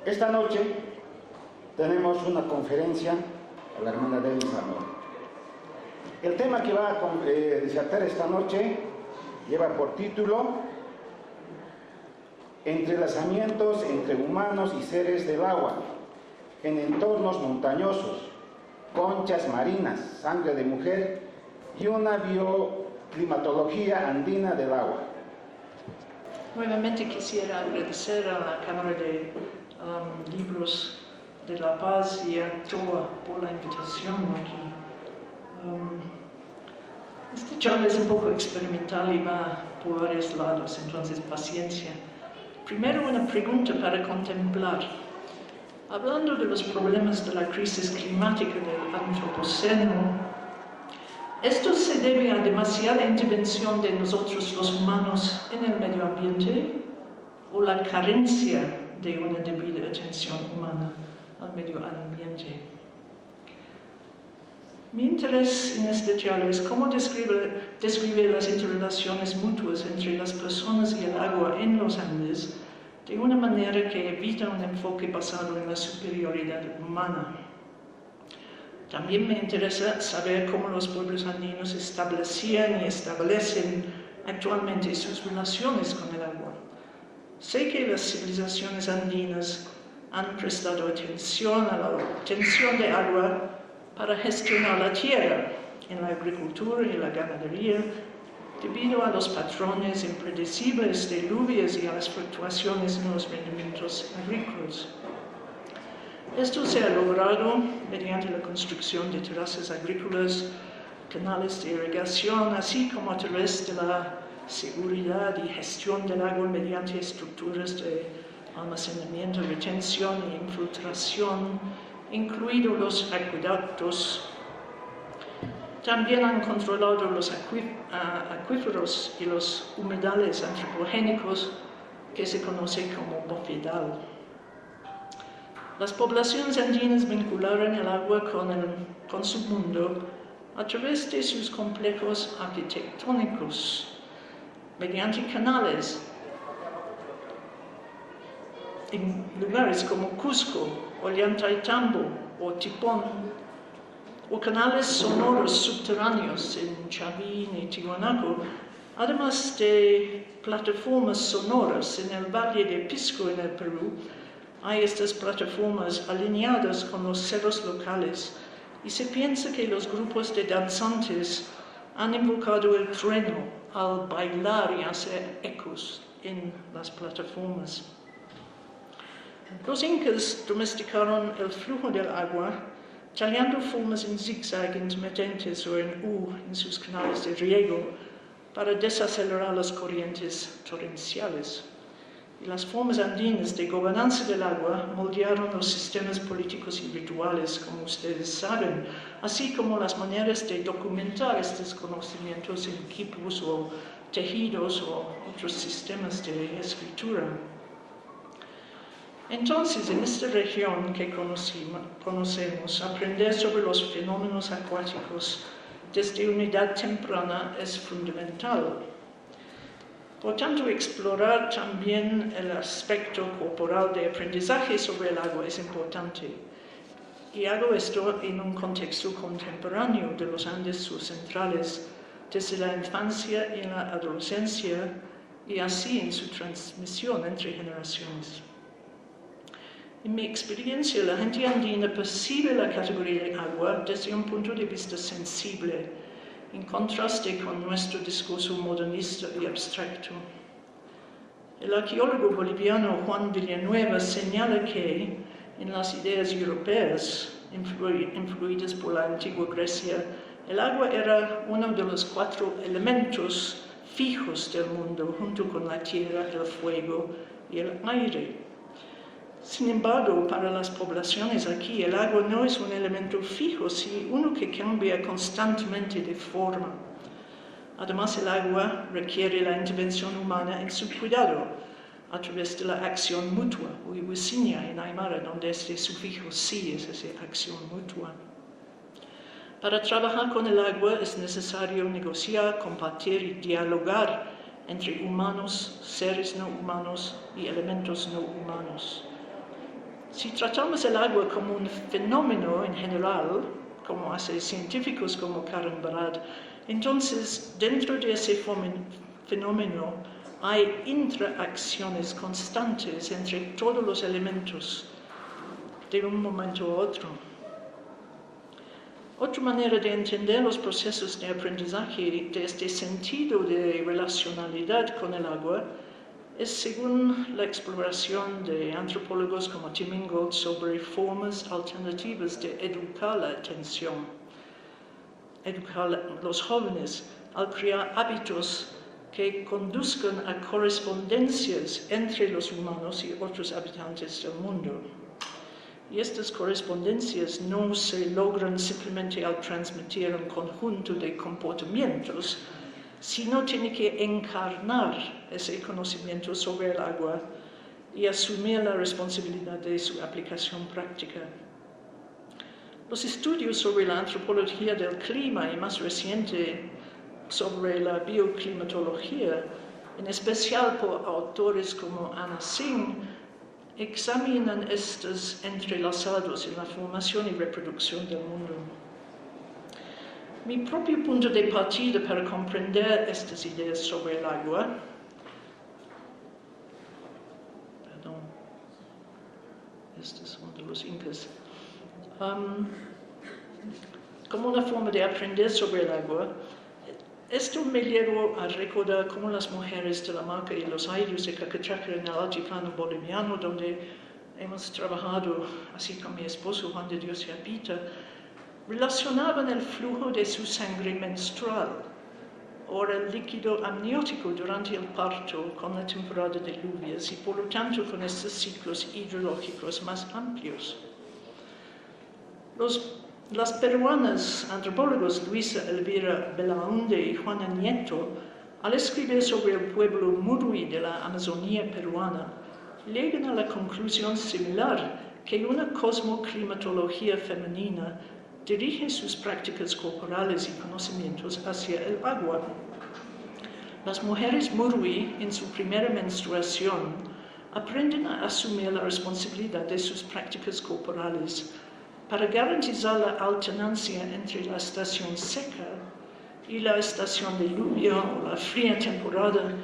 Esta noche tenemos una conferencia a la hermana Denis Zamora. El tema que va a disertar esta noche lleva por título Entrelazamientos entre humanos y seres del agua en entornos montañosos, conchas marinas, sangre de mujer y una bioclimatología andina del agua. Nuevamente quisiera agradecer a la Cámara de Libros de La Paz y a TOA por la invitación aquí. Esta charla es un poco experimental y va por varios lados, entonces paciencia. Primero una pregunta para contemplar. Hablando de los problemas de la crisis climática del antropoceno, ¿esto se debe a demasiada intervención de nosotros los humanos en el medio ambiente o la carencia de una debida atención humana al medio ambiente? Mi interés en este charla es cómo describir las interrelaciones mutuas entre las personas y el agua en los Andes de una manera que evita un enfoque basado en la superioridad humana. También me interesa saber cómo los pueblos andinos establecían y establecen actualmente sus relaciones con el agua. Sé que las civilizaciones andinas han prestado atención a la obtención de agua para gestionar la tierra en la agricultura y la ganadería, debido a los patrones impredecibles de lluvias y a las fluctuaciones en los rendimientos agrícolas. Esto se ha logrado mediante la construcción de terrazas agrícolas, canales de irrigación, así como a través de la seguridad y gestión del agua mediante estructuras de almacenamiento, retención e infiltración, incluidos los acueductos. También han controlado los acuíferos y los humedales antropogénicos que se conoce como bofedal. Las poblaciones andinas vincularon el agua con su mundo a través de sus complejos arquitectónicos, mediante canales en lugares como Cusco, Ollantaytambo o Tipón, o canales sonoros subterráneos en Chavín y Tiwanaku, además de plataformas sonoras en el Valle de Pisco en el Perú. Hay estas plataformas alineadas con los cerros locales y se piensa que los grupos de danzantes han invocado el trueno al bailar y hacer ecos en las plataformas. Los incas domesticaron el flujo del agua tallando formas en zigzag intermitentes o en U en sus canales de riego para desacelerar las corrientes torrenciales. Y las formas andinas de gobernanza del agua moldearon los sistemas políticos y rituales, como ustedes saben, así como las maneras de documentar estos conocimientos en quipus o tejidos o otros sistemas de escritura. Entonces, en esta región que conocemos, aprender sobre los fenómenos acuáticos desde una edad temprana es fundamental. Por tanto, explorar también el aspecto corporal de aprendizaje sobre el agua es importante. Y hago esto en un contexto contemporáneo de los Andes subcentrales, desde la infancia y en la adolescencia, y así en su transmisión entre generaciones. En mi experiencia, la gente andina percibe la categoría de agua desde un punto de vista sensible, en contraste con nuestro discurso modernista y abstracto. El arqueólogo boliviano Juan Villanueva señala que, en las ideas europeas, influidas por la antigua Grecia, el agua era uno de los 4 elementos fijos del mundo, junto con la tierra, el fuego y el aire. Sin embargo, para las poblaciones aquí, el agua no es un elemento fijo, sino uno que cambia constantemente de forma. Además, el agua requiere la intervención humana en su cuidado, a través de la acción mutua, o iwisiña en Aymara, donde este sufijo si es esa acción mutua. Para trabajar con el agua es necesario negociar, compartir y dialogar entre humanos, seres no humanos y elementos no humanos. Si tratamos el agua como un fenómeno en general, como hacen científicos como Karen Barad, entonces dentro de ese fenómeno hay interacciones constantes entre todos los elementos de un momento a otro. Otra manera de entender los procesos de aprendizaje de este sentido de relacionalidad con el agua es según la exploración de antropólogos como Tim Ingold sobre formas alternativas de educar la atención, educar a los jóvenes al crear hábitos que conduzcan a correspondencias entre los humanos y otros habitantes del mundo. Y estas correspondencias no se logran simplemente al transmitir un conjunto de comportamientos, sino tiene que encarnar ese conocimiento sobre el agua y asumir la responsabilidad de su aplicación práctica. Los estudios sobre la antropología del clima y más reciente sobre la bioclimatología, en especial por autores como Anna Singh, examinan estos entrelazados en la formación y reproducción del mundo. Mi propio punto de partida para comprender estas ideas sobre el agua, estos son de los incas, como una forma de aprender sobre el agua, esto me llevó a recordar cómo las mujeres de la Marca y los Ayllus de Cacachaca en el altiplano boliviano, donde hemos trabajado así con mi esposo Juan de Dios y Apita, relacionaban el flujo de su sangre menstrual o el líquido amniótico durante el parto con la temporada de lluvias y por lo tanto con estos ciclos hidrológicos más amplios. Las peruanas antropólogos Luisa Elvira Belaunde y Juana Nieto, al escribir sobre el pueblo Murui de la Amazonía peruana, llegan a la conclusión similar que una cosmoclimatología femenina dirige sus prácticas corporales y conocimientos hacia el agua. Las mujeres Murui, en su primera menstruación, aprenden a asumir la responsabilidad de sus prácticas corporales para garantizar la alternancia entre la estación seca y la estación de lluvia o la fría temporada,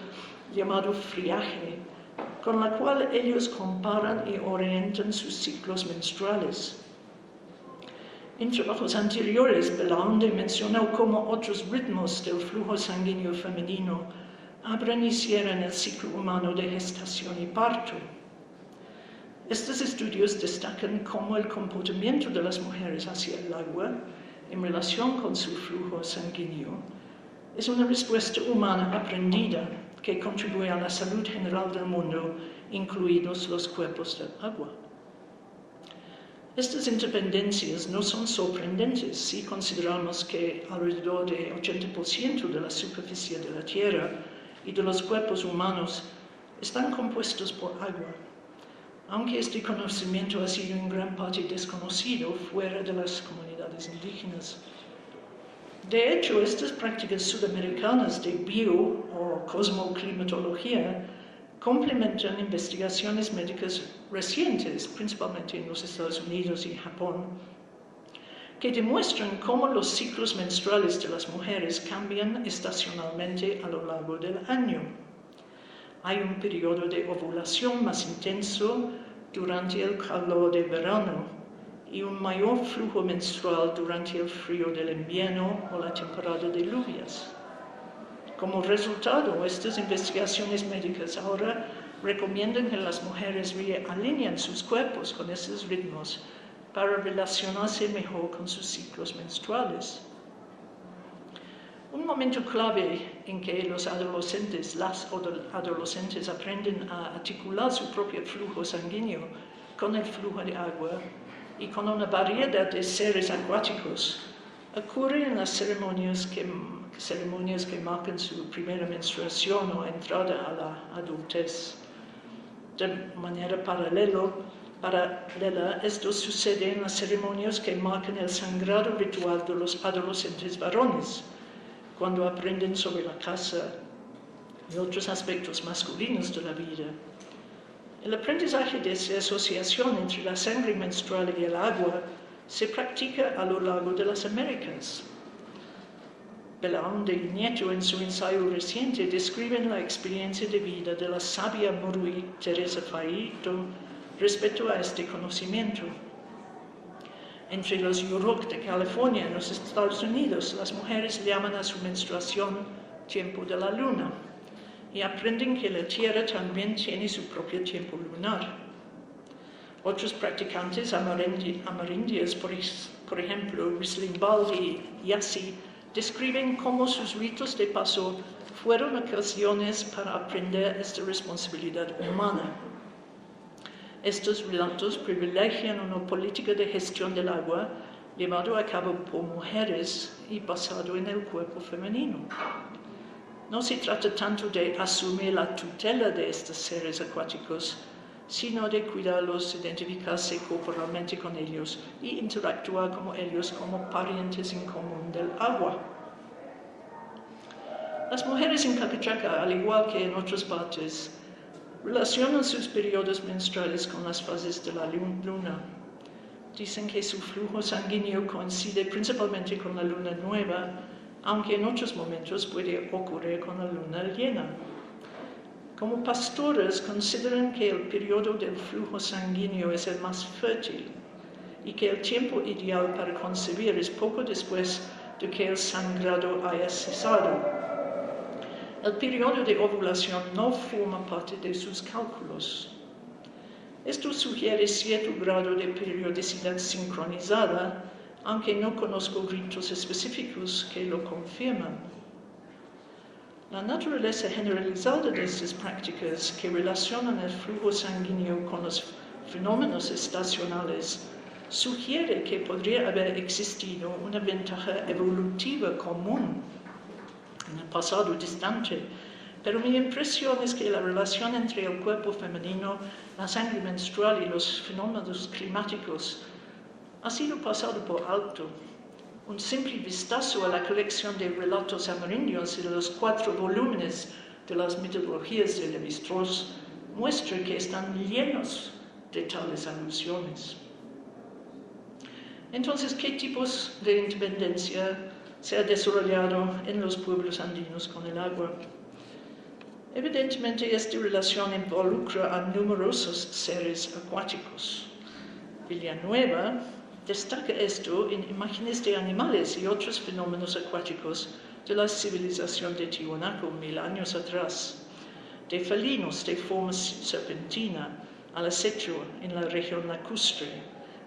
llamado friaje, con la cual ellos comparan y orientan sus ciclos menstruales. En trabajos anteriores, Belaunde mencionó cómo otros ritmos del flujo sanguíneo femenino abren y cierran el ciclo humano de gestación y parto. Estos estudios destacan cómo el comportamiento de las mujeres hacia el agua, en relación con su flujo sanguíneo, es una respuesta humana aprendida que contribuye a la salud general del mundo, incluidos los cuerpos del agua. Estas interdependencias no son sorprendentes si consideramos que alrededor del 80% de la superficie de la Tierra y de los cuerpos humanos están compuestos por agua, aunque este conocimiento ha sido en gran parte desconocido fuera de las comunidades indígenas. De hecho, estas prácticas sudamericanas de bio o cosmoclimatología complementan investigaciones médicas recientes, principalmente en los Estados Unidos y Japón, que demuestran cómo los ciclos menstruales de las mujeres cambian estacionalmente a lo largo del año. Hay un periodo de ovulación más intenso durante el calor de verano y un mayor flujo menstrual durante el frío del invierno o la temporada de lluvias. Como resultado, estas investigaciones médicas ahora recomiendan que las mujeres realineen sus cuerpos con esos ritmos para relacionarse mejor con sus ciclos menstruales. Un momento clave en que las adolescentes aprenden a articular su propio flujo sanguíneo con el flujo de agua y con una variedad de seres acuáticos ocurre en las ceremonias que marcan su primera menstruación o entrada a la adultez. De manera paralela, esto sucede en las ceremonias que marcan el sangrado ritual de los adolescentes varones, cuando aprenden sobre la caza y otros aspectos masculinos de la vida. El aprendizaje de esta asociación entre la sangre menstrual y el agua se practica a lo largo de las Américas. Belaunde y Nieto, en su ensayo reciente, describen la experiencia de vida de la sabia Morui Teresa Faito respecto a este conocimiento. Entre los Yurok de California, en los Estados Unidos, las mujeres llaman a su menstruación tiempo de la luna y aprenden que la Tierra también tiene su propio tiempo lunar. Otros practicantes amerindios, por ejemplo, Risling Baldi y Yassi, describen cómo sus ritos de paso fueron ocasiones para aprender esta responsabilidad humana. Estos relatos privilegian una política de gestión del agua llevado a cabo por mujeres y basado en el cuerpo femenino. No se trata tanto de asumir la tutela de estos seres acuáticos, sino de cuidarlos, identificarse corporalmente con ellos y interactuar con ellos como parientes en común del agua. Las mujeres en Capichaca, al igual que en otras partes, relacionan sus periodos menstruales con las fases de la luna. Dicen que su flujo sanguíneo coincide principalmente con la luna nueva, aunque en otros momentos puede ocurrir con la luna llena. Como pastoras, consideran que el periodo del flujo sanguíneo es el más fértil y que el tiempo ideal para concebir es poco después de que el sangrado haya cesado. El periodo de ovulación no forma parte de sus cálculos. Esto sugiere cierto grado de periodicidad sincronizada, aunque no conozco ritos específicos que lo confirman. La naturaleza generalizada de estas prácticas que relacionan el flujo sanguíneo con los fenómenos estacionales sugiere que podría haber existido una ventaja evolutiva común en el pasado distante, pero mi impresión es que la relación entre el cuerpo femenino, la sangre menstrual y los fenómenos climáticos ha sido pasado por alto. Un simple vistazo a la colección de relatos amerindios y de los 4 volúmenes de las mitologías de Levi-Strauss muestra que están llenos de tales alusiones. Entonces, ¿qué tipos de independencia se ha desarrollado en los pueblos andinos con el agua? Evidentemente, esta relación involucra a numerosos seres acuáticos. Villanueva destaca esto en imágenes de animales y otros fenómenos acuáticos de la civilización de Tiwanaku 1000 años atrás, de felinos de forma serpentina al acecho en la región lacustre,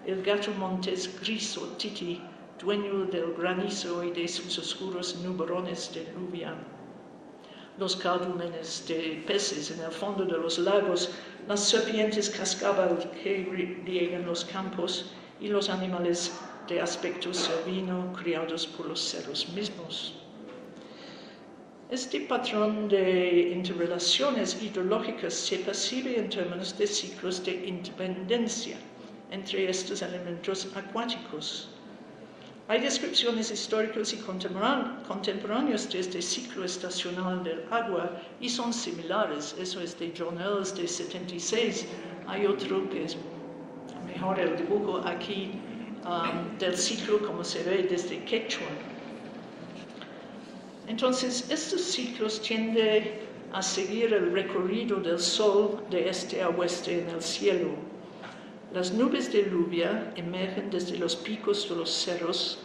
el gato montés gris o titi, dueño del granizo y de sus oscuros nubarrones de lluvia, los cardúmenes de peces en el fondo de los lagos, las serpientes cascabel que riegan los campos y los animales de aspecto cervino criados por los cerros mismos. Este patrón de interrelaciones hidrológicas se percibe en términos de ciclos de independencia entre estos elementos acuáticos. Hay descripciones históricas y contemporáneas de este ciclo estacional del agua y son similares. Eso es de John Earls de 76. Hay otro que es mejor el dibujo aquí del ciclo como se ve desde Quechua. Entonces, estos ciclos tienden a seguir el recorrido del sol de este a oeste en el cielo. Las nubes de lluvia emergen desde los picos de los cerros,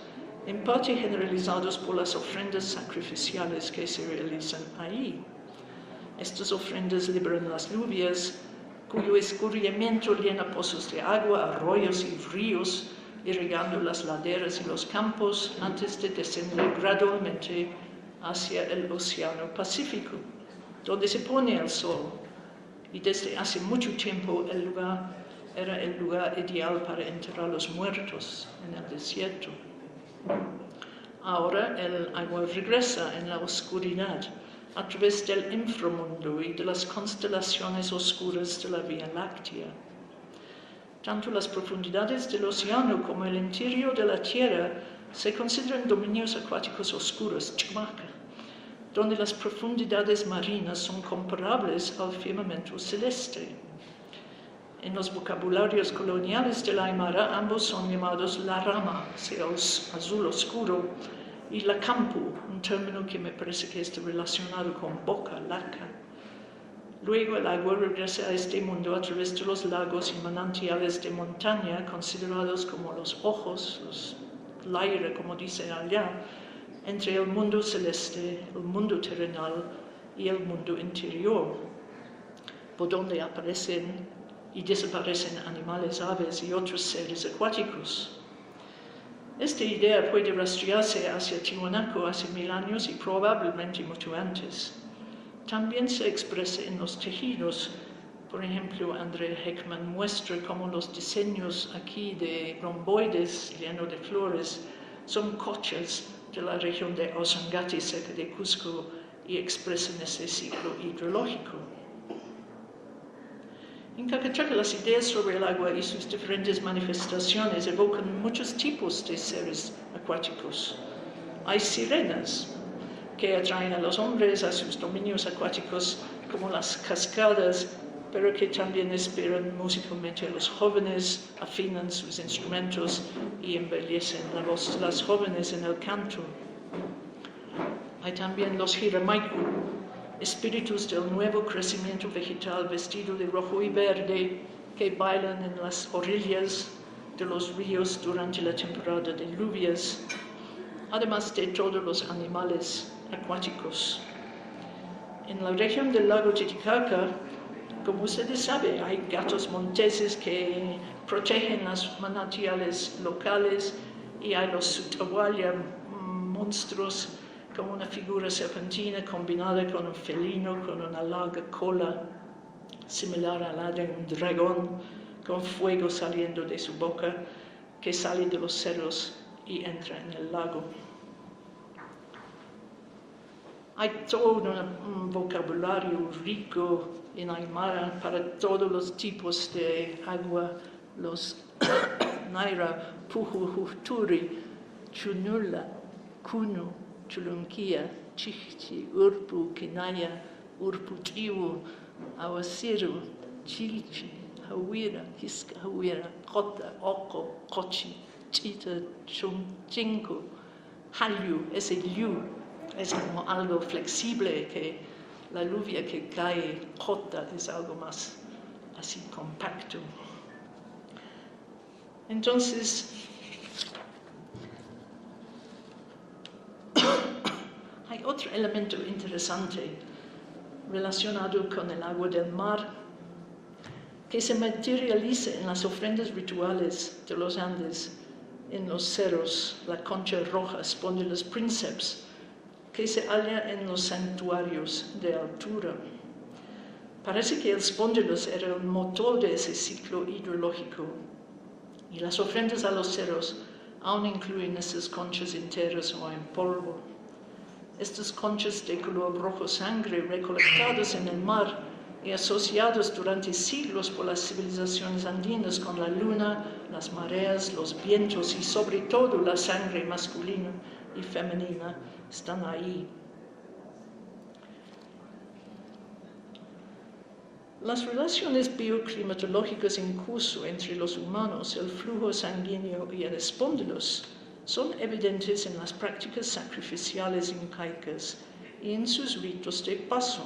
en parte generalizados por las ofrendas sacrificiales que se realizan ahí. Estas ofrendas liberan las lluvias, cuyo escurrimiento llena pozos de agua, arroyos y ríos, irrigando las laderas y los campos antes de descender gradualmente hacia el Océano Pacífico, donde se pone el sol. Y desde hace mucho tiempo el lugar era el lugar ideal para enterrar los muertos en el desierto. Ahora el agua regresa en la oscuridad a través del inframundo y de las constelaciones oscuras de la Vía Láctea. Tanto las profundidades del océano como el interior de la Tierra se consideran dominios acuáticos oscuros, chumaka, donde las profundidades marinas son comparables al firmamento celeste. En los vocabularios coloniales del Aymara, ambos son llamados la rama, sea azul oscuro, y la campu, un término que me parece que está relacionado con boca, laca. Luego el agua regresa a este mundo a través de los lagos y manantiales de montaña, considerados como los ojos, el aire, como dice allá, entre el mundo celeste, el mundo terrenal y el mundo interior, por donde aparecen y desaparecen animales, aves y otros seres acuáticos. Esta idea puede rastrearse hacia Tiwanaku hace 1000 años y probablemente mucho antes. También se expresa en los tejidos. Por ejemplo, André Heckman muestra cómo los diseños aquí de romboides llenos de flores son cochas de la región de Osangati, cerca de Cusco, y expresan ese ciclo hidrológico. En Cacachaca, las ideas sobre el agua y sus diferentes manifestaciones evocan muchos tipos de seres acuáticos. Hay sirenas que atraen a los hombres a sus dominios acuáticos, como las cascadas, pero que también inspiran musicalmente a los jóvenes, afinan sus instrumentos y embellecen la voz de las jóvenes en el canto. Hay también los hiramaiku, espíritus del nuevo crecimiento vegetal vestido de rojo y verde que bailan en las orillas de los ríos durante la temporada de lluvias, además de todos los animales acuáticos. En la región del lago Titicaca, como ustedes saben, hay gatos monteses que protegen los manantiales locales y hay los sutawaya, monstruos como una figura serpentina combinada con un felino con una larga cola similar a la de un dragón, con fuego saliendo de su boca, que sale de los cerros y entra en el lago. Hay todo un vocabulario rico en Aymara para todos los tipos de agua, los Naira, Pujujuhturi, Chunula, Kunu, Chulunquia, Chichi, Urpu, Kinaya, Urpu Tiwu, Awasiru, Chilchi, Hawira, Hiska Hawira, Kota, Oko, Kochi, Chita, Chinko, Halyu, ese liu, es como algo flexible que la lluvia que cae, Kota, es algo más así compacto. Entonces, hay otro elemento interesante relacionado con el agua del mar que se materializa en las ofrendas rituales de los Andes, en los cerros, la concha roja, Spondylus princeps, que se halla en los santuarios de altura. Parece que el Spondylus era el motor de ese ciclo hidrológico, y las ofrendas a los cerros aún incluyen estas conchas enteras o en polvo. Estas conchas de color rojo sangre recolectadas en el mar y asociados durante siglos por las civilizaciones andinas con la luna, las mareas, los vientos y sobre todo la sangre masculina y femenina, están ahí. Las relaciones bioclimatológicas en curso entre los humanos, el flujo sanguíneo y el espóndilos son evidentes en las prácticas sacrificiales incaicas y en sus ritos de paso.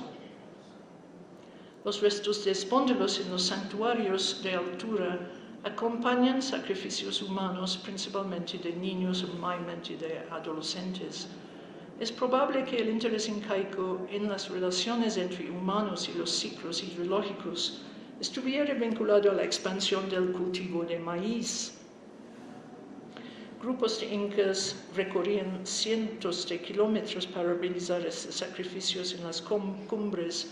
Los restos de espóndilos en los santuarios de altura acompañan sacrificios humanos, principalmente de niños o mayormente de adolescentes. Es probable que el interés incaico en las relaciones entre humanos y los ciclos hidrológicos estuviera vinculado a la expansión del cultivo de maíz. Grupos de incas recorrían cientos de kilómetros para realizar estos sacrificios en las cumbres,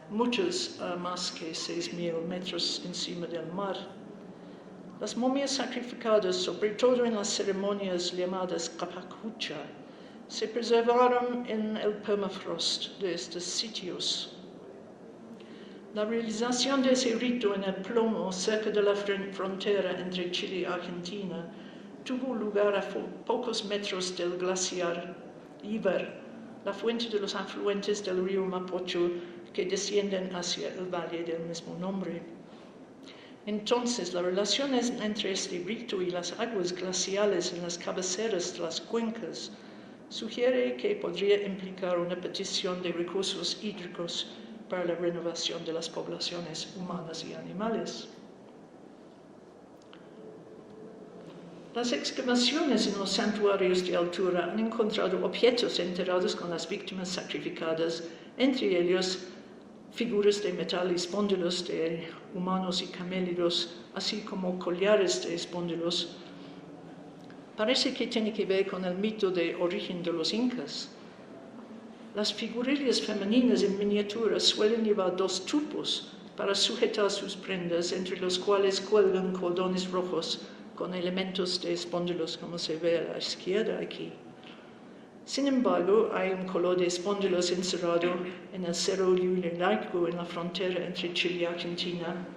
muchos más que 6.000 metros encima del mar. Las momias sacrificadas, sobre todo en las ceremonias llamadas Capacucha, se preservaron en el permafrost de estos sitios. La realización de ese rito en el plomo cerca de la frontera entre Chile y Argentina tuvo lugar a pocos metros del glaciar Iber, la fuente de los afluentes del río Mapocho que descienden hacia el valle del mismo nombre. Entonces, las relaciones entre este rito y las aguas glaciales en las cabeceras de las cuencas sugiere que podría implicar una petición de recursos hídricos para la renovación de las poblaciones humanas y animales. Las excavaciones en los santuarios de altura han encontrado objetos enterrados con las víctimas sacrificadas, entre ellos figuras de metal y espóndilos de humanos y camélidos, así como collares de espóndilos. Parece que tiene que ver con el mito de origen de los incas. Las figurillas femeninas en miniatura suelen llevar 2 tubos para sujetar sus prendas, entre los cuales cuelgan cordones rojos con elementos de espóndilos, como se ve a la izquierda aquí. Sin embargo, hay un color de espóndilos encerrado en el Cerro Llulaico, en la frontera entre Chile y Argentina,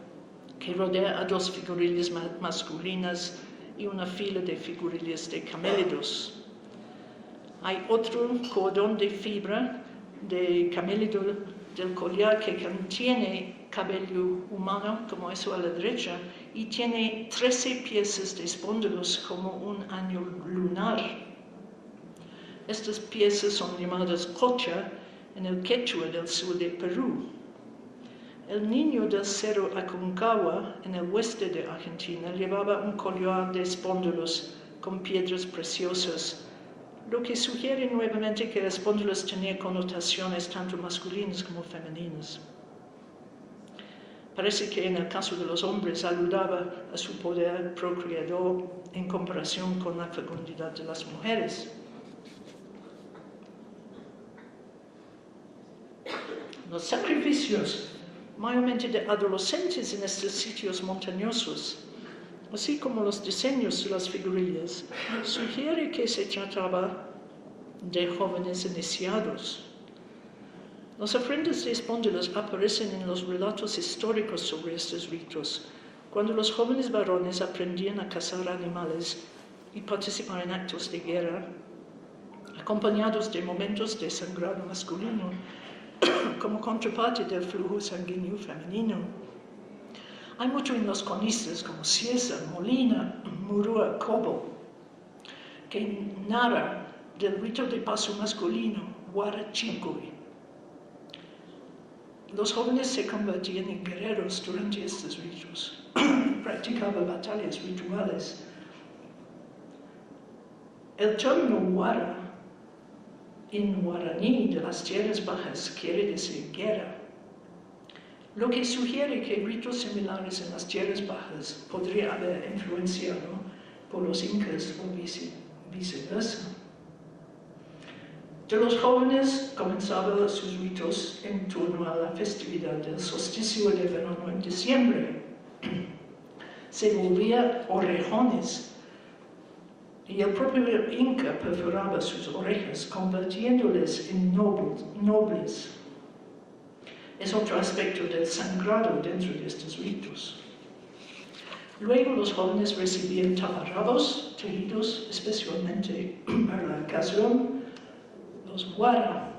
que rodea a 2 figurillas masculinas y una fila de figurillas de camélidos. Hay otro cordón de fibra de camélido del collar que contiene cabello humano, como eso a la derecha, y tiene 13 piezas de espóndilos como un año lunar. Estas piezas son llamadas cocha en el quechua del sur de Perú. El niño del Cerro Aconcagua, en el oeste de Argentina, llevaba un collar de espóndilos con piedras preciosas, lo que sugiere nuevamente que espóndilos tenían connotaciones tanto masculinas como femeninas. Parece que en el caso de los hombres aludaba a su poder procreador en comparación con la fecundidad de las mujeres. Los sacrificios, mayormente de adolescentes en estos sitios montañosos, así como los diseños de las figurillas, sugiere que se trataba de jóvenes iniciados. Las ofrendas de espóndilos aparecen en los relatos históricos sobre estos ritos, cuando los jóvenes varones aprendían a cazar animales y participar en actos de guerra, acompañados de momentos de sangrado masculino, como contraparte del flujo sanguíneo femenino. Hay mucho en los cronistas como Ciesa, Molina, Murúa, Cobo, que narra del rito de paso masculino, Huarachicoy. Los jóvenes se convertían en guerreros durante estos ritos, practicaban batallas rituales. El término Huara en guaraní de las tierras bajas quiere decir guerra, lo que sugiere que ritos similares en las tierras bajas podría haber influenciado por los incas o viceversa. De los jóvenes comenzaban sus ritos en torno a la festividad del solsticio de verano en diciembre. Se volvían orejones y el propio inca perforaba sus orejas, convirtiéndoles en nobles. Es otro aspecto del sangrado dentro de estos ritos. Luego los jóvenes recibían taparrabos tejidos especialmente para la ocasión, los huara,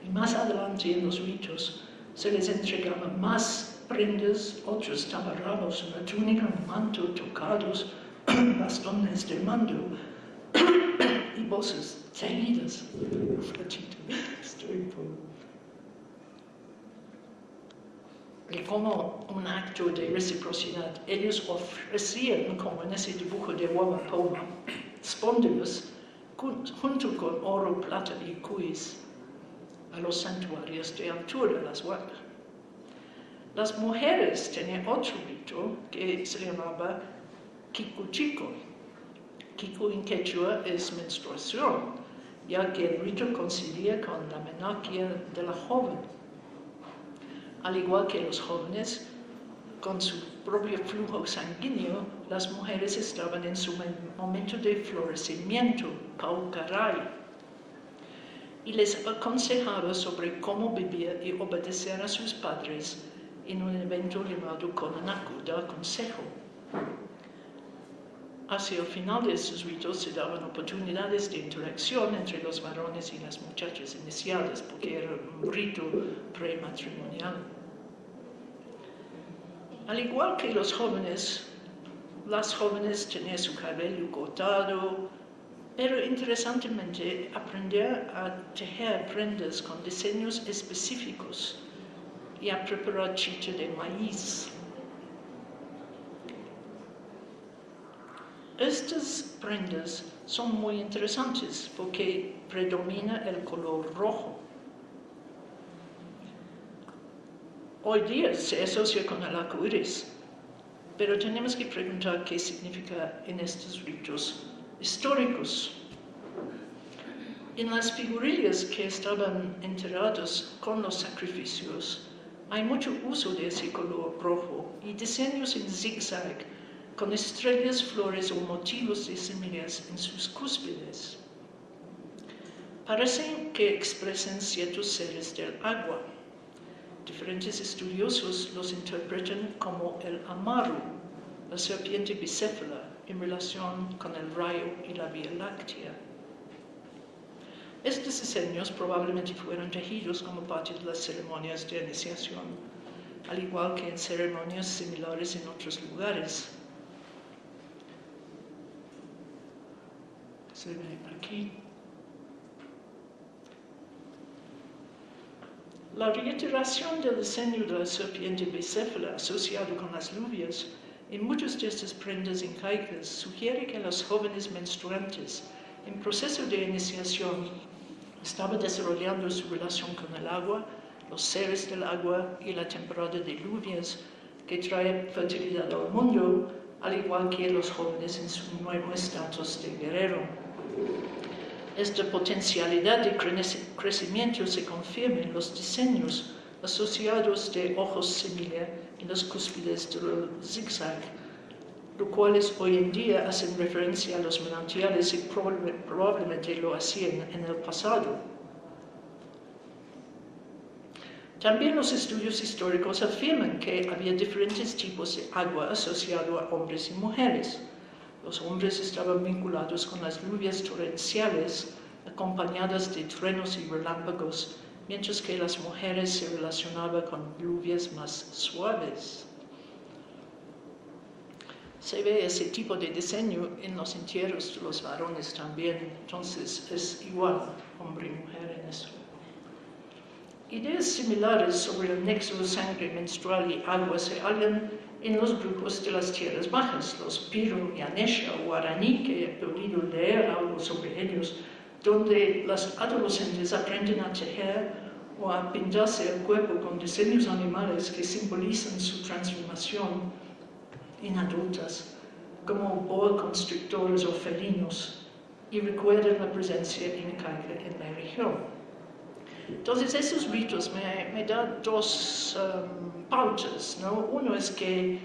y más adelante en los ritos se les entregaban más prendas, otros taparrabos, una túnica, un manto, tocados, bastones de mando y bolsas tejidas. Y como un acto de reciprocidad, ellos ofrecían, como en ese dibujo de Huapoma, espóndilos junto con oro, plata y cuis a los santuarios de altura, las huacas. Las mujeres tenían otro rito que se llamaba Kikuchico. Kiku en quechua es menstruación, ya que el rito coincidía con la menarquía de la joven. Al igual que los jóvenes, con su propio flujo sanguíneo, las mujeres estaban en su momento de florecimiento, paucaray, y les aconsejaba sobre cómo vivir y obedecer a sus padres en un evento llamado Konanaku, dar consejo. Hacia el final de estos ritos se daban oportunidades de interacción entre los varones y las muchachas iniciadas, porque era un rito prematrimonial. Al igual que los jóvenes, las jóvenes tenían su cabello cortado, pero interesantemente aprender a tejer prendas con diseños específicos y a preparar chicha de maíz. Estas prendas son muy interesantes porque predomina el color rojo. Hoy día se asocia con el arco iris, pero tenemos que preguntar qué significa en estos ritos históricos. En las figurillas que estaban enterradas con los sacrificios, hay mucho uso de ese color rojo y diseños en zigzag con estrellas, flores o motivos de semillas en sus cúspides. Parecen que expresan ciertos seres del agua. Diferentes estudiosos los interpretan como el Amaru, la serpiente bicéfala, en relación con el rayo y la Vía Láctea. Estos diseños probablemente fueron tejidos como parte de las ceremonias de iniciación, al igual que en ceremonias similares en otros lugares. Se ve aquí. La reiteración del diseño de la serpiente bicéfala asociado con las lluvias en muchas de estas prendas incaicas sugiere que los jóvenes menstruantes en proceso de iniciación estaban desarrollando su relación con el agua, los seres del agua y la temporada de lluvias que trae fertilidad al mundo, al igual que los jóvenes en su nuevo estatus de guerrero. Esta potencialidad de crecimiento se confirma en los diseños asociados de ojos semilla en las cúspides del zigzag, los cuales hoy en día hacen referencia a los manantiales y probablemente lo hacían en el pasado. También los estudios históricos afirman que había diferentes tipos de agua asociado a hombres y mujeres. Los hombres estaban vinculados con las lluvias torrenciales, acompañadas de truenos y relámpagos, mientras que las mujeres se relacionaban con lluvias más suaves. Se ve ese tipo de diseño en los entierros de los varones también, entonces es igual, hombre y mujer en eso. Ideas similares sobre el nexo de sangre menstrual y agua se hallan en los grupos de las tierras bajas, los Piro y Anesha guaraní, que he podido leer algo sobre ellos, donde las adolescentes aprenden a tejer o a pintarse el cuerpo con diseños animales que simbolizan su transformación en adultas, como boa constrictores o felinos, y recuerdan la presencia incaica en la región. Entonces, esos ritos me dan dos pautas, ¿no? Uno es que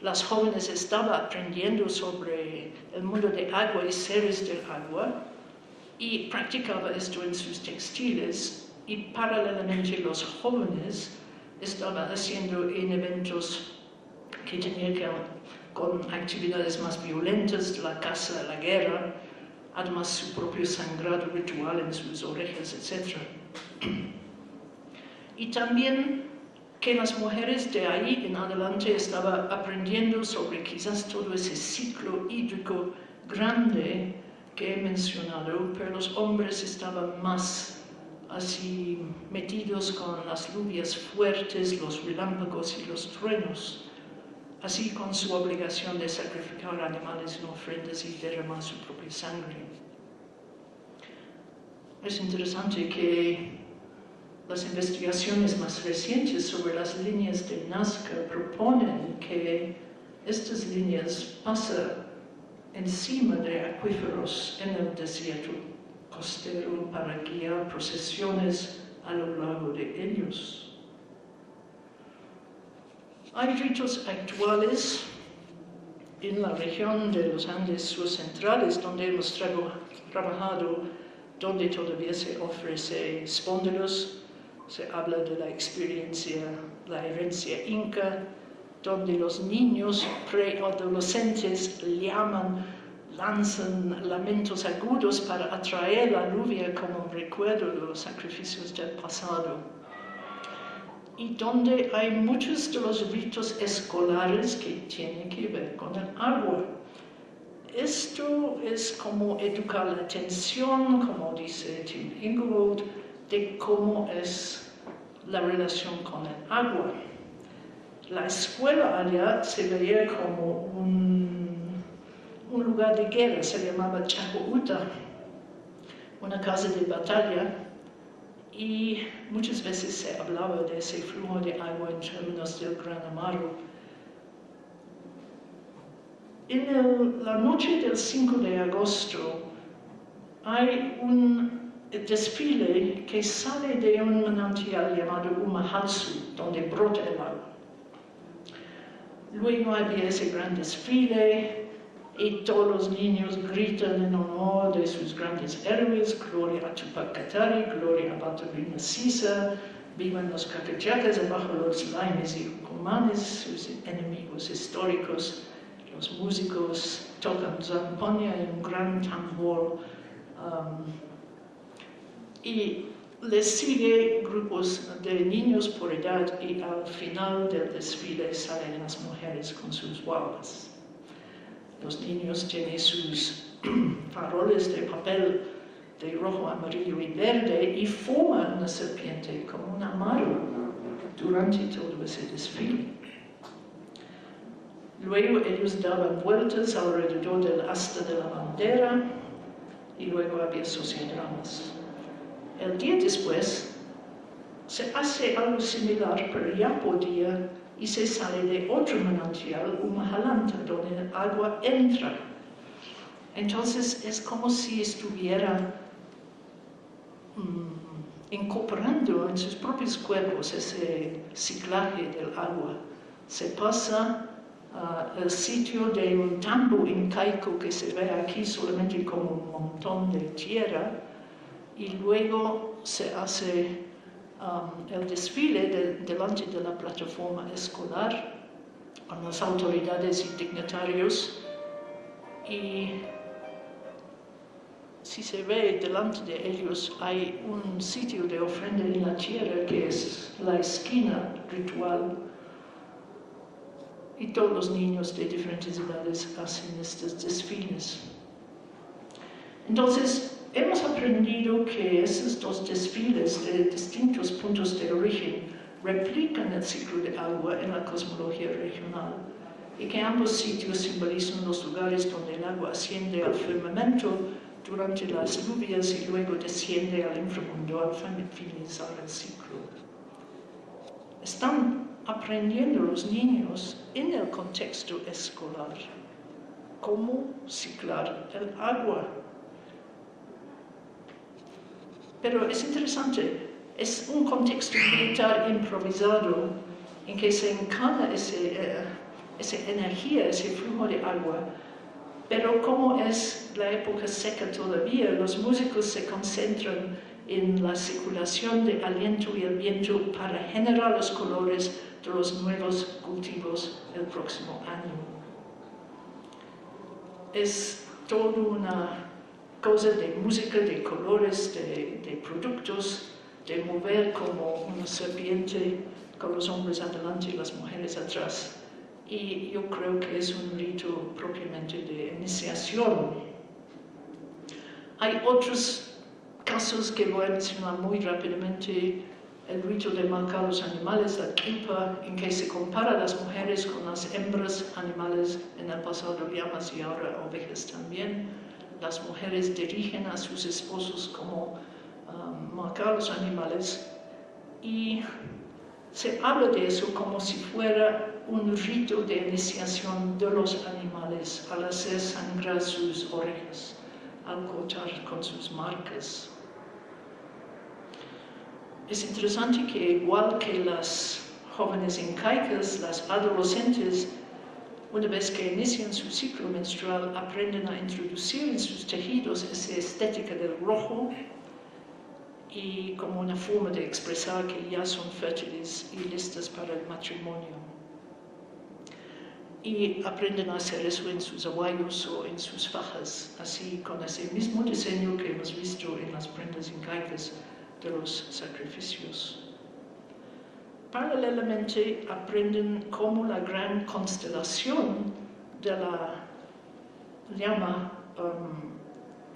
las jóvenes estaban aprendiendo sobre el mundo de agua y seres del agua y practicaban esto en sus textiles, y paralelamente los jóvenes estaban haciendo en eventos que tenían que ver con actividades más violentas de la caza, la guerra, además su propio sangrado ritual en sus orejas, etc. Y también que las mujeres de ahí en adelante estaban aprendiendo sobre quizás todo ese ciclo hídrico grande que he mencionado, pero los hombres estaban más así metidos con las lluvias fuertes, los relámpagos y los truenos, así con su obligación de sacrificar animales en ofrendas y derramar su propia sangre. Es interesante que las investigaciones más recientes sobre las líneas de Nazca proponen que estas líneas pasan encima de acuíferos en el desierto costero para guiar procesiones a lo largo de ellos. Hay ritos actuales en la región de los Andes surcentrales donde hemos trabajado, donde todavía se ofrece espóndilos. Se habla de la experiencia, la herencia inca, donde los niños preadolescentes lanzan lamentos agudos para atraer la lluvia como un recuerdo de los sacrificios del pasado. y donde hay muchos de los ritos escolares que tienen que ver con el agua. Esto es como educar la atención, como dice Tim Ingold, de cómo es la relación con el agua. La escuela allá se veía como un lugar de guerra, se llamaba Chaco'uta, una casa de batalla, y muchas veces se hablaba de ese flujo de agua en términos del Gran Amaro. En la noche del 5 de agosto hay un desfile que sale de un manantial llamado Umahatsu, donde brota el agua. Luego había ese gran desfile y todos los niños gritan en honor de sus grandes héroes: gloria a Tupac Katari, gloria a Baturina Sisa, vivan los cacachacas, abajo los laimes y humanes, sus enemigos históricos. Los músicos tocan zampoña en un gran tambor y les sigue grupos de niños por edad, y al final del desfile salen las mujeres con sus guaguas. Los niños tienen sus faroles de papel de rojo, amarillo y verde y forman una serpiente como un amaro durante todo ese desfile. Luego ellos daban vueltas alrededor del asta de la bandera y luego había sociodramas. El día después se hace algo similar, pero ya por día, y se sale de otro manantial, Umahalanta, donde el agua entra. Entonces es como si estuviera incorporando en sus propios cuerpos ese ciclaje del agua. Se pasa el sitio de un tambo incaico que se ve aquí solamente como un montón de tierra, y luego se hace el desfile delante de la plataforma escolar con las autoridades y dignatarios, y si se ve delante de ellos hay un sitio de ofrenda en la tierra que es la esquina ritual, y todos los niños de diferentes edades hacen estos desfiles. Entonces, hemos aprendido que esos dos desfiles de distintos puntos de origen replican el ciclo de agua en la cosmología regional, y que ambos sitios simbolizan los lugares donde el agua asciende al firmamento durante las lluvias y luego desciende al inframundo al finalizar el ciclo. Están aprendiendo los niños en el contexto escolar cómo ciclar el agua. Pero es interesante, es un contexto militar improvisado en que se encarna esa energía, ese flujo de agua, pero como es la época seca todavía, los músicos se concentran en la circulación de aliento y el viento para generar los colores de los nuevos cultivos el próximo año. Es toda una cosa de música, de colores, de productos, de mover como una serpiente con los hombres adelante y las mujeres atrás. Y yo creo que es un rito propiamente de iniciación. Hay otros casos que voy a mencionar muy rápidamente: el rito de marcar los animales, la kipa, en que se compara a las mujeres con las hembras animales, en el pasado llamas y ahora ovejas también. Las mujeres dirigen a sus esposos como marcar los animales, y se habla de eso como si fuera un rito de iniciación de los animales al hacer sangrar sus orejas, al cortar con sus marcas. Es interesante que igual que las jóvenes incaicas, las adolescentes, una vez que inician su ciclo menstrual, aprenden a introducir en sus tejidos esa estética del rojo, y como una forma de expresar que ya son fértiles y listas para el matrimonio. Y aprenden a hacer eso en sus aguayos o en sus fajas, así con ese mismo diseño que hemos visto en las prendas incaicas de los sacrificios. paralelamente aprenden cómo la gran constelación de la llama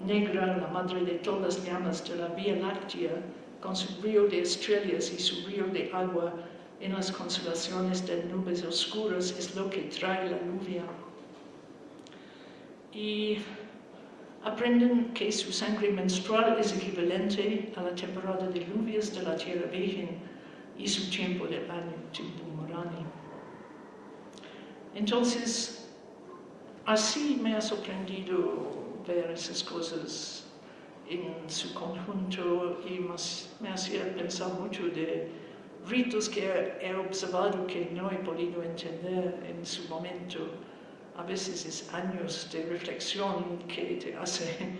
negra, la madre de todas las llamas de la Vía Láctea, con su río de estrellas y su río de agua en las constelaciones de nubes oscuras, es lo que trae la lluvia. Y aprenden que su sangre menstrual es equivalente a la temporada de lluvias de la Tierra Virgen y su tiempo del año, Timpumurani. Entonces, así me ha sorprendido ver esas cosas en su conjunto y me hacía pensar mucho de ritos que he observado que no he podido entender en su momento. A veces es años de reflexión que te hace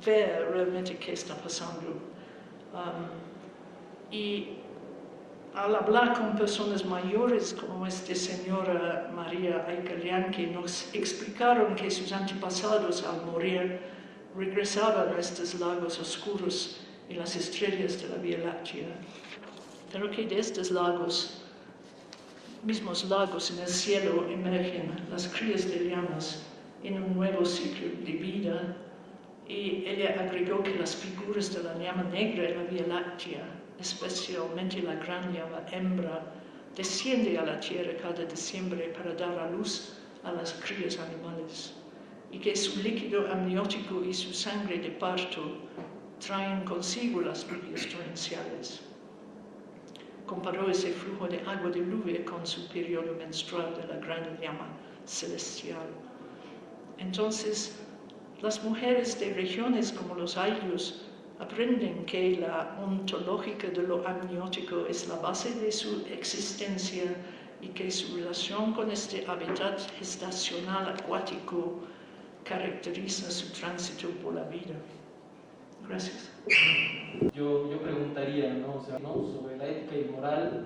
ver realmente qué está pasando. Y al hablar con personas mayores como esta señora María Aikelian, que nos explicaron que sus antepasados al morir regresaban a estos lagos oscuros y las estrellas de la Vía Láctea, pero que de estos lagos, mismos lagos en el cielo, emergen las crías de llamas en un nuevo ciclo de vida. Y ella agregó que las figuras de la llama negra en la Vía Láctea, especialmente la gran llama hembra, desciende a la tierra cada diciembre para dar a luz a las crías animales, y que su líquido amniótico y su sangre de parto traen consigo las lluvias torrenciales. Comparó ese flujo de agua de lluvia con su periodo menstrual de la gran llama celestial. Entonces, las mujeres de regiones como los ayllus aprenden que la ontológica de lo amniótico es la base de su existencia y que su relación con este hábitat gestacional acuático caracteriza su tránsito por la vida. Gracias. Yo preguntaría, ¿no? O sea, ¿no? Sobre la ética y moral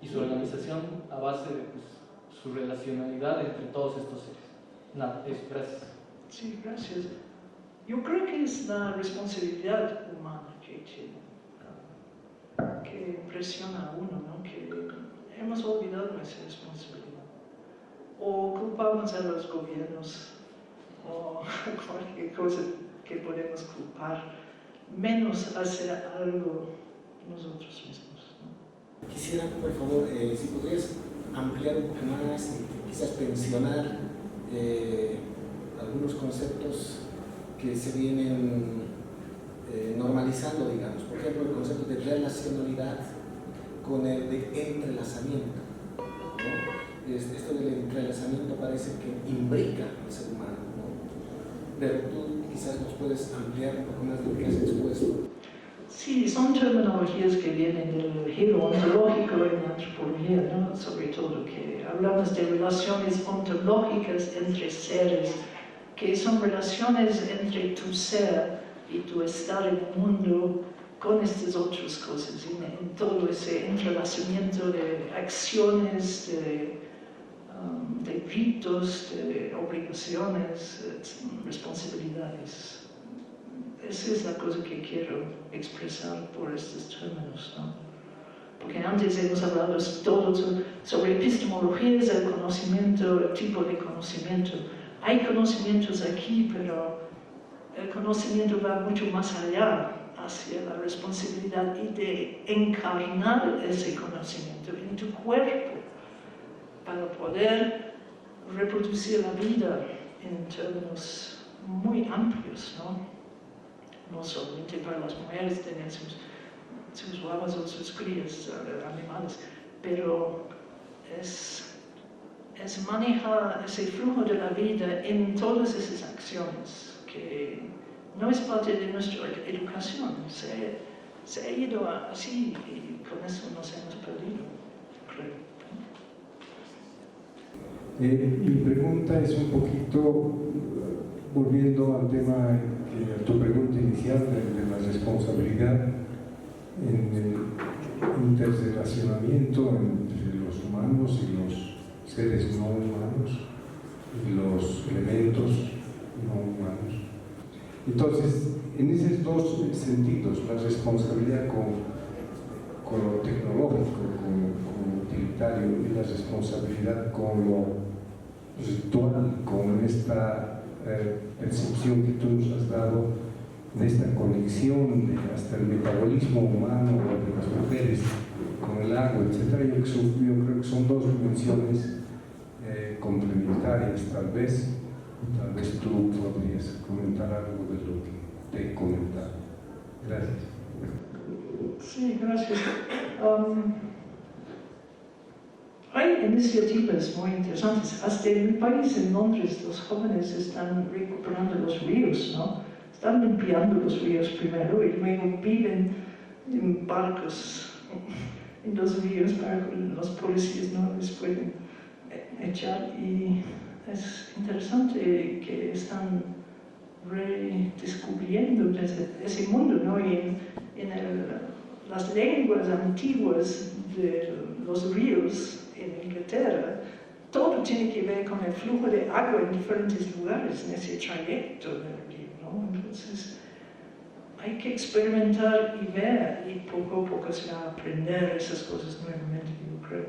y su organización a base de su relacionalidad entre todos estos seres. Nada, eso, gracias. Sí, gracias. Yo creo que es la responsabilidad humana que impresiona a uno, ¿no? Que hemos olvidado esa responsabilidad. O culpamos a los gobiernos, o cualquier cosa que podemos culpar, menos hacer algo nosotros mismos, ¿no? Quisiera, por favor, si podrías ampliar un poco más y quizás pensionar algunos conceptos que se vienen normalizando, digamos. Por ejemplo, el concepto de relacionalidad con el de entrelazamiento, ¿no? Esto del entrelazamiento parece que imbrica al ser humano, ¿no? Pero tú quizás nos puedes ampliar un poco más de lo que has expuesto. Sí, son terminologías que vienen del giro ontológico en la antropología, ¿no? Sobre todo, que hablamos de relaciones ontológicas entre seres, que son relaciones entre tu ser y tu estar en el mundo con estas otras cosas, en todo ese entrelazamiento de acciones, de ritos, de obligaciones, responsabilidades. Esa es la cosa que quiero expresar por estos términos, ¿no? Porque antes hemos hablado todo sobre epistemologías del conocimiento, el tipo de conocimiento. Hay conocimientos aquí, pero el conocimiento va mucho más allá, hacia la responsabilidad y de encarnar ese conocimiento en tu cuerpo para poder reproducir la vida en términos muy amplios, ¿no? No solamente para las mujeres tener sus guaguas o sus crías animales, pero es manejar ese flujo de la vida en todas esas acciones, que no es parte de nuestra educación. Se ha ido así y con eso nos hemos perdido, creo. Mi pregunta es un poquito, volviendo al tema, a tu pregunta inicial de la responsabilidad en el interrelacionamiento entre los humanos y los seres no humanos y los elementos no humanos. Entonces, en esos dos sentidos, la responsabilidad con con lo tecnológico, con lo utilitario, y la responsabilidad con lo ritual, con esta percepción que tú nos has dado de esta conexión de hasta el metabolismo humano de las mujeres con el agua, etc. Yo creo que son dos dimensiones complementarias. Tal vez tú podrías comentar algo de lo que te he comentado. Gracias. Sí, gracias. Hay iniciativas muy interesantes. Hasta en mi país, en Londres, los jóvenes están recuperando los ríos, ¿no? Están limpiando los ríos primero y luego viven en barcos en los ríos para que los policías no les pueden echar. Y es interesante que están redescubriendo ese mundo, ¿no? Y las lenguas antiguas de los ríos en Inglaterra, todo tiene que ver con el flujo de agua en diferentes lugares en ese trayecto del río, ¿no? Entonces, hay que experimentar y ver, y poco a poco se va a aprender esas cosas nuevamente, yo creo.